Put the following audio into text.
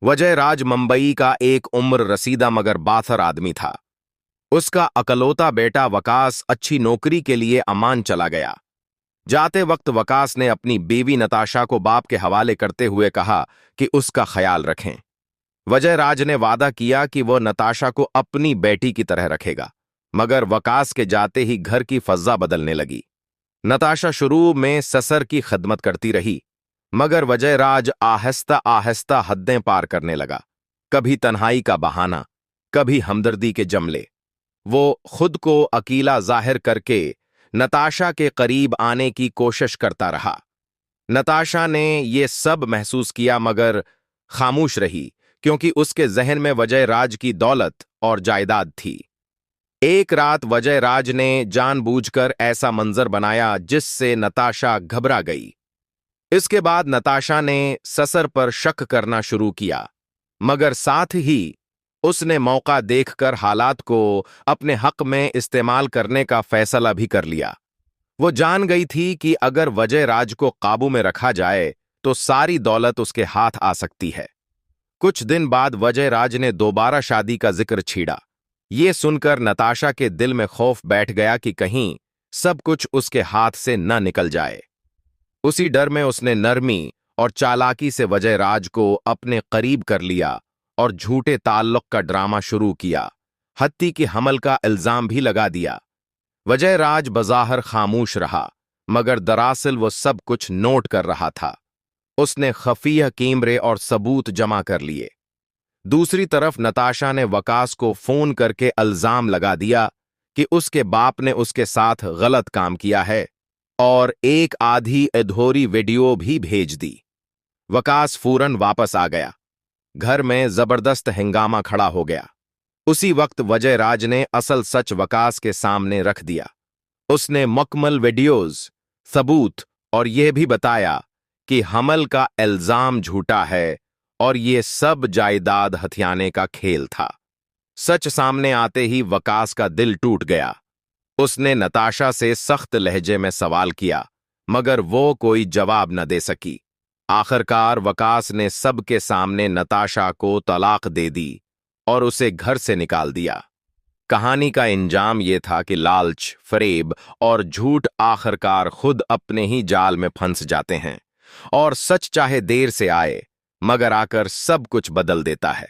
वजयराज मुंबई का एक उम्र रसीदा मगर बाथर आदमी था। उसका अकलौता बेटा वकास अच्छी नौकरी के लिए अमान चला गया। जाते वक्त वकास ने अपनी बीवी नताशा को बाप के हवाले करते हुए कहा कि उसका ख्याल रखें। वजयराज ने वादा किया कि वह नताशा को अपनी बेटी की तरह रखेगा, मगर वकास के जाते ही घर की फज़ा बदलने लगी। नताशा शुरू में ससर की खिदमत करती रही, मगर वजयराज आहिस्ता आहिस्ता हदें पार करने लगा। कभी तन्हाई का बहाना, कभी हमदर्दी के जमले। वो खुद को अकेला जाहिर करके नताशा के करीब आने की कोशिश करता रहा। नताशा ने ये सब महसूस किया मगर खामोश रही, क्योंकि उसके जहन में वजयराज की दौलत और जायदाद थी। एक रात वजयराज ने जानबूझकर ऐसा मंजर बनाया जिससे नताशा घबरा गई। इसके बाद नताशा ने ससर पर शक करना शुरू किया, मगर साथ ही उसने मौका देखकर हालात को अपने हक में इस्तेमाल करने का फैसला भी कर लिया। वो जान गई थी कि अगर वजयराज को काबू में रखा जाए तो सारी दौलत उसके हाथ आ सकती है। कुछ दिन बाद वजयराज ने दोबारा शादी का जिक्र छीड़ा। ये सुनकर नताशा के दिल में खौफ बैठ गया कि कहीं सब कुछ उसके हाथ से न निकल जाए। उसी डर में उसने नरमी और चालाकी से वजयराज को अपने करीब कर लिया और झूठे ताल्लुक का ड्रामा शुरू किया। हत्ती की हमल का इल्जाम भी लगा दिया। वजयराज बज़ाहिर खामोश रहा, मगर दरअसल वो सब कुछ नोट कर रहा था। उसने खफिया कैमरे और सबूत जमा कर लिए। दूसरी तरफ नताशा ने वकास को फोन करके इल्जाम लगा दिया कि उसके बाप ने उसके साथ गलत काम किया है, और एक आधी अधूरी वीडियो भी भेज दी। वकास फौरन वापस आ गया। घर में जबरदस्त हंगामा खड़ा हो गया। उसी वक्त वजयराज ने असल सच वकास के सामने रख दिया। उसने मुकम्मल वीडियोज, सबूत और यह भी बताया कि हमल का इल्जाम झूठा है और ये सब जायदाद हथियाने का खेल था। सच सामने आते ही वकास का दिल टूट गया। उसने नताशा से सख्त लहजे में सवाल किया, मगर वो कोई जवाब न दे सकी। आखिरकार वकास ने सबके सामने नताशा को तलाक दे दी और उसे घर से निकाल दिया। कहानी का इंजाम यह था कि लालच, फरेब और झूठ आखिरकार खुद अपने ही जाल में फंस जाते हैं, और सच चाहे देर से आए मगर आकर सब कुछ बदल देता है।